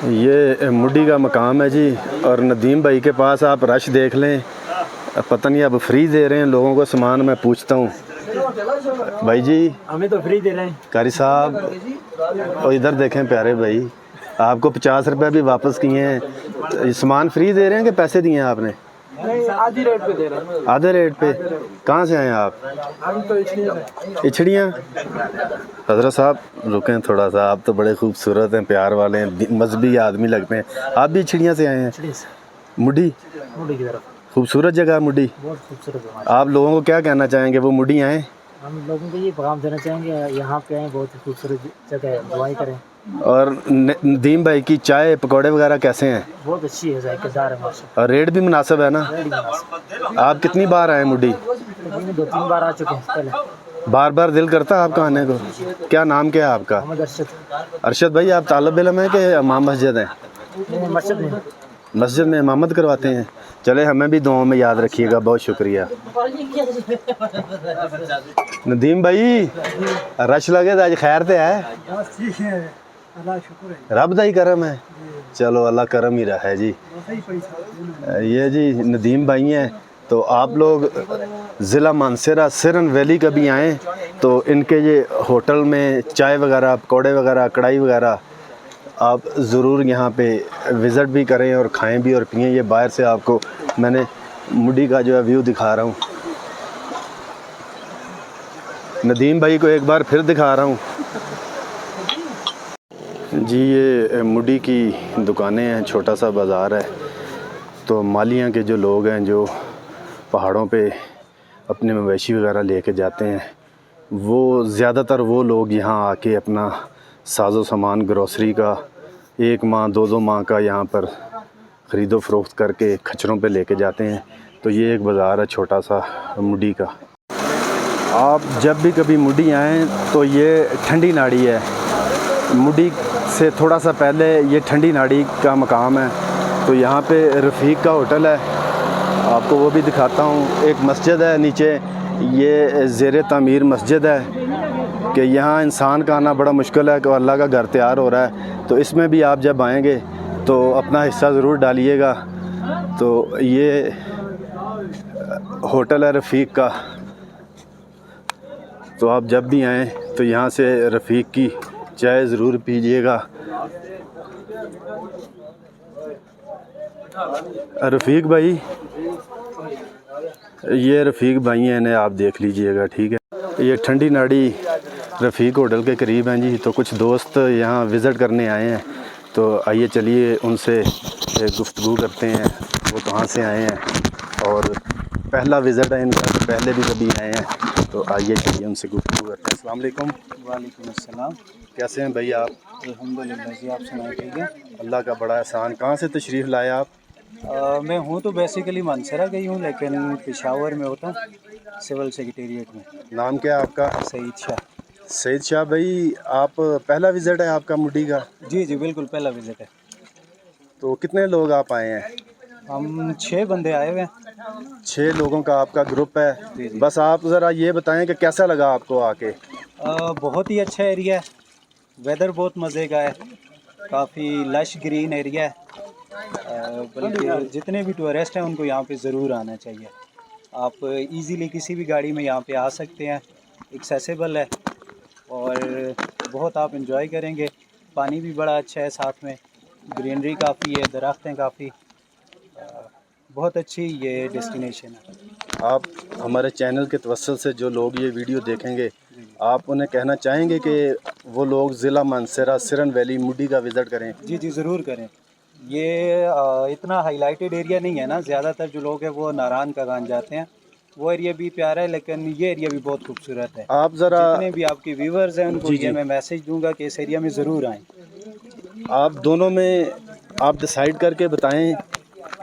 ये मुड्डी का मकाम है जी। और नदीम भाई के पास आप रश देख लें, पता नहीं अब फ्री दे रहे हैं लोगों को सामान। मैं पूछता हूँ भाई जी, हमें तो फ्री दे रहे हैं कारी साहब। और इधर देखें प्यारे भाई, आपको 50 रुपये भी वापस किए हैं। सामान फ्री दे रहे हैं कि पैसे दिए हैं आपने? आधी रेट पे दे रहे हैं। आधे रेट पे? कहाँ से आए हैं आप? हम तो इछड़ियाँ। हजरत साहब रुकें थोड़ा सा, आप तो बड़े खूबसूरत हैं, प्यार वाले हैं, मजहबी आदमी लगते हैं। आप भी इछड़ियाँ से आए हैं? मुड्डी की तरफ। खूबसूरत जगह मुड्डी, बहुत खूबसूरत है। आप लोगों को क्या कहना चाहेंगे वो मुड्डी आए? हम लोगों को ये पैगाम देना चाहेंगे, यहाँ पे आए, बहुत ही खूबसूरत जगह है, दुआएं करें। और नदीम भाई की चाय पकौड़े वगैरह कैसे हैं? बहुत अच्छी है, जायकेदार है माशाल्लाह। और रेट भी मुनासिब है ना? आप कितनी बार आए मुड्डी? 2-3 बार आ चुके हैं पहले। बार बार दिल करता है आपका आने को? क्या नाम क्या है आपका? मोहम्मद अरशद। अरशद भाई, आप तालिब इल्म हैं कि इमाम मस्जिद हैं? मस्जिद में। मस्जिद में इमामत करवाते हैं। चले, हमें भी दुआओं में याद रखिएगा। बहुत शुक्रिया नदीम भाई। रश लगे आज खैर ते है? रब दा ही करम है। चलो अल्लाह करम ही रहा है जी। ये जी नदीम भाई हैं। तो आप लोग ज़िला मानसरा सिरन वैली कभी आएँ तो इनके ये होटल में चाय वगैरह, पकौड़े वगैरह, कढ़ाई वगैरह आप ज़रूर यहाँ पे विज़िट भी करें और खाएं भी और पिएं। ये बाहर से आपको मैंने मुड्डी का जो है व्यू दिखा रहा हूँ। नदीम भाई को एक बार फिर दिखा रहा हूँ जी। ये मुड्डी की दुकानें हैं, छोटा सा बाज़ार है। तो मालियाँ के जो लोग हैं, जो पहाड़ों पे अपने मवेशी वगैरह लेके जाते हैं, वो ज़्यादातर वो लोग यहाँ आके अपना साजो सामान ग्रोसरी का 1 माह 2-2 माह का यहाँ पर ख़रीदो फ़रोख्त करके खच्चरों पे लेके जाते हैं। तो ये एक बाज़ार है छोटा सा मुड्डी का। आप जब भी कभी मुड्डी आएँ तो ये ठंडी नाड़ी है। मुड्डी से थोड़ा सा पहले ये ठंडी नाड़ी का मकाम है। तो यहाँ पे रफ़ीक का होटल है, आपको वो भी दिखाता हूँ। एक मस्जिद है नीचे, ये ज़ेर तामीर मस्जिद है कि यहाँ इंसान का आना बड़ा मुश्किल है कि अल्लाह का घर तैयार हो रहा है। तो इसमें भी आप जब आएंगे तो अपना हिस्सा ज़रूर डालिएगा। तो ये होटल है रफ़ीक का। तो आप जब भी आएँ तो यहाँ से रफ़ीक की चाय ज़रूर पीजिएगा। रफ़ीक भाई, ये रफ़ीक भाई हैं, इन्हें आप देख लीजिएगा, ठीक है। ये ठंडी नाड़ी रफ़ीक होटल के करीब हैं जी। तो कुछ दोस्त यहाँ विज़िट करने आए हैं, तो आइए चलिए उनसे गुफ्तगू करते हैं, वो कहाँ से आए हैं और पहला विज़िट है इनका, तो पहले भी कभी आए हैं। तो आइए चलिए उनसे गुफ्तगू करते हैं। अस्सलाम वालेकुम। वालेकुम अस्सलाम। कैसे हैं भाई आप? अल्हम्दुलिल्लाह जी, आप सुनाए? ठीक है, अल्लाह का बड़ा एहसान। कहाँ से तशरीफ़ लाए आप? मैं हूँ तो बेसिकली मानसरा गई हूँ, लेकिन पेशावर में होता हूँ, सिविल सेक्रेटेरिएट में। नाम क्या है आपका? सईद शाह। सईद शाह भाई, आप पहला विज़िट है आपका मुड्डी का? जी जी बिल्कुल, पहला विज़िट है। तो कितने लोग आप आए हैं? हम 6 बंदे आए हुए हैं। 6 लोगों का आपका ग्रुप है? जी जी। बस आप ज़रा ये बताएं कि कैसा लगा आपको आके? बहुत ही अच्छा एरिया है, वेदर बहुत मज़े का है, काफ़ी लश ग्रीन एरिया है। बल्कि जितने भी टूरिस्ट हैं उनको यहाँ पे ज़रूर आना चाहिए। आप इजीली किसी भी गाड़ी में यहाँ पे आ सकते हैं, एक्सेसिबल है और बहुत आप इंजॉय करेंगे। पानी भी बड़ा अच्छा है, साथ में ग्रीनरी काफ़ी है, दरख्त हैं काफ़ी। बहुत अच्छी ये डेस्टिनेशन है। आप हमारे चैनल के तवस्सुल से जो लोग ये वीडियो देखेंगे, आप उन्हें कहना चाहेंगे कि वो लोग ज़िला मानसरा सिरन वैली मुड्डी का विज़िट करें? जी जी ज़रूर करें। ये इतना हाईलाइटेड एरिया नहीं है ना, ज़्यादातर जो लोग हैं वो नारायण का गान जाते हैं, वो एरिया भी प्यारा है, लेकिन ये एरिया भी बहुत खूबसूरत है। आप ज़रा जितने भी आपके व्यूवर्स हैं उनको ये मैं मैसेज दूंगा कि इस एरिया में ज़रूर आएँ। आप दोनों में आप डिसाइड करके बताएं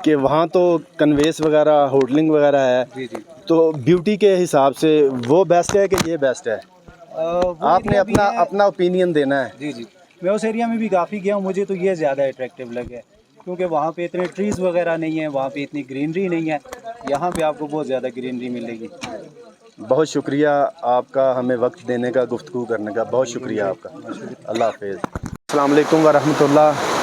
कि वहाँ तो कन्वेस वगैरह, होटलिंग वगैरह है, जी जी। तो ब्यूटी के हिसाब से वो बेस्ट है कि ये बेस्ट है? आपने अपना ओपिनियन देना है। जी जी। मैं उस एरिया में भी काफ़ी गया हूँ, मुझे तो ये ज़्यादा अट्रैक्टिव लगे, क्योंकि वहाँ पे इतने ट्रीज़ वगैरह नहीं है, वहाँ पे इतनी ग्रीनरी नहीं है। यहाँ पे आपको बहुत ज़्यादा ग्रीनरी मिलेगी। बहुत शुक्रिया आपका हमें वक्त देने का, गुफ्तगू करने का। बहुत शुक्रिया आपका। अल्लाह हाफ़िज़। अस्सलाम वालेकुम व रहमतुल्लाह।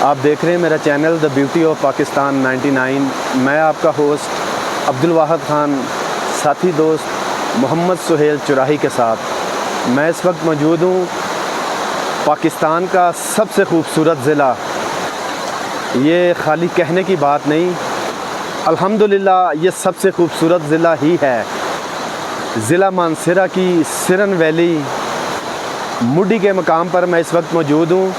आप देख रहे हैं मेरा channel the beauty of Pakistan 99। मैं आपका होस्ट अब्दुल वाहिद खान, साथी दोस्त मोहम्मद सुहेल चुराही के साथ। मैं इस वक्त मौजूद हूँ पाकिस्तान का सबसे खूबसूरत ज़िला। ये खाली कहने की बात नहीं, अल्हम्दुलिल्लाह ये सबसे खूबसूरत ज़िला ही है। ज़िला मानसरा की सिरन वैली मुड्डी के मकाम पर मैं इस वक्त मौजूद हूँ।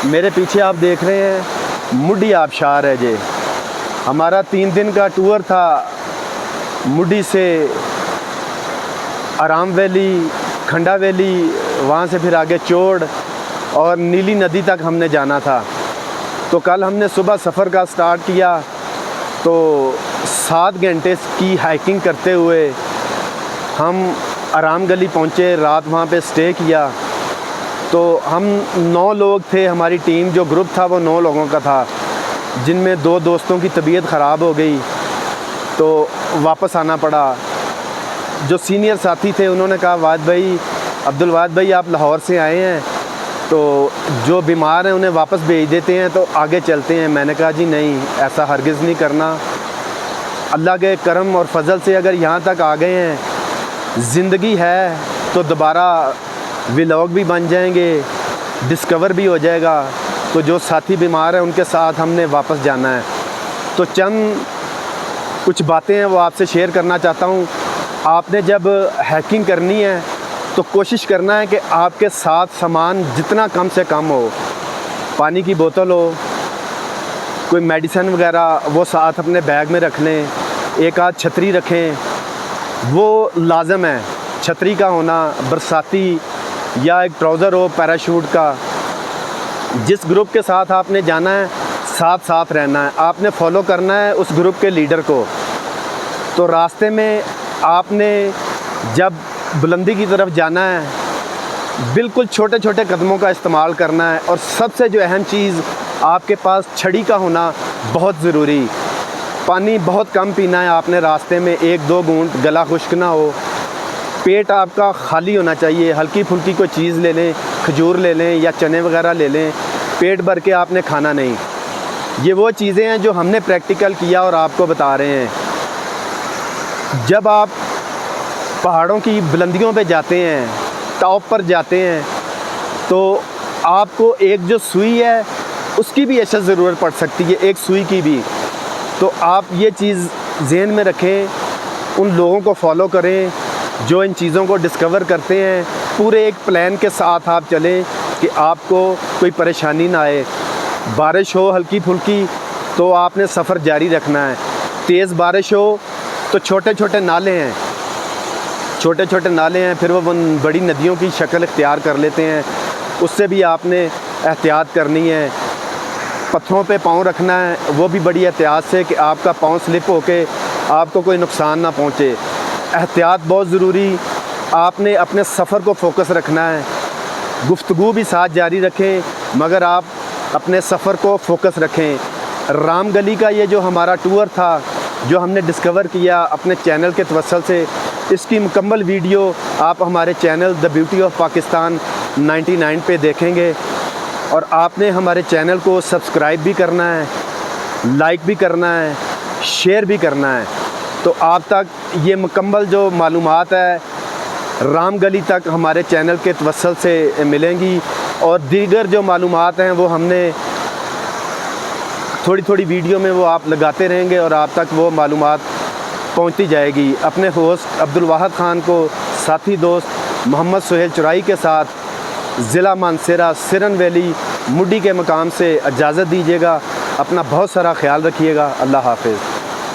मेरे पीछे आप देख रहे हैं मुड्डी आबशार है। जे हमारा 3 दिन का टूर था। मुड्डी से आराम वैली, खंडा वैली, वहाँ से फिर आगे चोड़ और नीली नदी तक हमने जाना था। तो कल हमने सुबह सफ़र का स्टार्ट किया, तो 7 घंटे की हाइकिंग करते हुए हम आराम गली पहुँचे। रात वहाँ पे स्टे किया। तो हम 9 लोग थे। हमारी टीम जो ग्रुप था वो 9 लोगों का था, जिनमें 2 दोस्तों की तबीयत ख़राब हो गई तो वापस आना पड़ा। जो सीनियर साथी थे उन्होंने कहा, वाद भाई, अब्दुल वाद भाई आप लाहौर से आए हैं, तो जो बीमार हैं उन्हें वापस भेज देते हैं तो आगे चलते हैं। मैंने कहा जी नहीं, ऐसा हरगिज़ नहीं करना। अल्लाह के करम और फजल से अगर यहाँ तक आ गए हैं, ज़िंदगी है तो दोबारा व्लॉग भी बन जाएंगे, डिस्कवर भी हो जाएगा। तो जो साथी बीमार हैं उनके साथ हमने वापस जाना है। तो चंद कुछ बातें हैं वो आपसे शेयर करना चाहता हूँ। आपने जब हाइकिंग करनी है तो कोशिश करना है कि आपके साथ सामान जितना कम से कम हो। पानी की बोतल हो, कोई मेडिसिन वगैरह वो साथ अपने बैग में रख लें। एक आध छतरी रखें, वो लाजम है। छतरी का होना, बरसाती या एक ट्राउज़र हो पैराशूट का। जिस ग्रुप के साथ आपने जाना है साथ साथ रहना है। आपने फॉलो करना है उस ग्रुप के लीडर को। तो रास्ते में आपने जब बुलंदी की तरफ जाना है, बिल्कुल छोटे छोटे कदमों का इस्तेमाल करना है। और सबसे जो अहम चीज़, आपके पास छड़ी का होना बहुत ज़रूरी। पानी बहुत कम पीना है आपने रास्ते में, 1-2 घूंट, गला खुश्क ना हो। पेट आपका खाली होना चाहिए। हल्की फुल्की कोई चीज़ ले लें, खजूर ले लें या चने वगैरह ले लें। पेट भर के आपने खाना नहीं। ये वो चीज़ें हैं जो हमने प्रैक्टिकल किया और आपको बता रहे हैं। जब आप पहाड़ों की बुलंदियों पे जाते हैं, टॉप पर जाते हैं, तो आपको एक जो सुई है उसकी भी ऐसा ज़रूरत पड़ सकती है, एक सुई की भी। तो आप ये चीज़ ज़हन में रखें, उन लोगों को फॉलो करें जो इन चीज़ों को डिस्कवर करते हैं। पूरे एक प्लान के साथ आप चलें कि आपको कोई परेशानी ना आए। बारिश हो हल्की फुल्की तो आपने सफ़र जारी रखना है। तेज़ बारिश हो तो छोटे छोटे नाले हैं, फिर वो बड़ी नदियों की शक्ल इख्तियार कर लेते हैं। उससे भी आपने एहतियात करनी है। पत्थरों पे पाँव रखना है, वो भी बड़ी एहतियात से कि आपका पाँव स्लिप होके आपको कोई नुकसान ना पहुँचे। एहतियात बहुत ज़रूरी। आपने अपने सफ़र को फ़ोकस रखना है। गुफ्तगू भी साथ जारी रखें, मगर आप अपने सफ़र को फ़ोकस रखें। राम गली का ये जो हमारा टूर था, जो हमने डिस्कवर किया अपने चैनल के तवस्सुल से, इसकी मुकम्मल वीडियो आप हमारे channel the beauty of Pakistan 99 पे देखेंगे। और आपने हमारे चैनल को सब्सक्राइब भी करना है, लाइक भी करना है, शेयर भी करना है। तो आप तक ये मुकम्मल जो मालूमात है राम गली तक हमारे चैनल के तवस्सुल से मिलेंगी। और दीगर जो मालूमात हैं वो हमने थोड़ी थोड़ी वीडियो में वो आप लगाते रहेंगे और आप तक वो मालूमात पहुंचती जाएगी। अपने होस्ट अब्दुल वाहिद खान को साथी दोस्त मोहम्मद सुहेल चुराही के साथ ज़िला मानसरा सिरन वैली मुड्डी के मकाम से इजाज़त दीजिएगा। अपना बहुत सारा ख्याल रखिएगा। अल्लाह हाफ़िज़।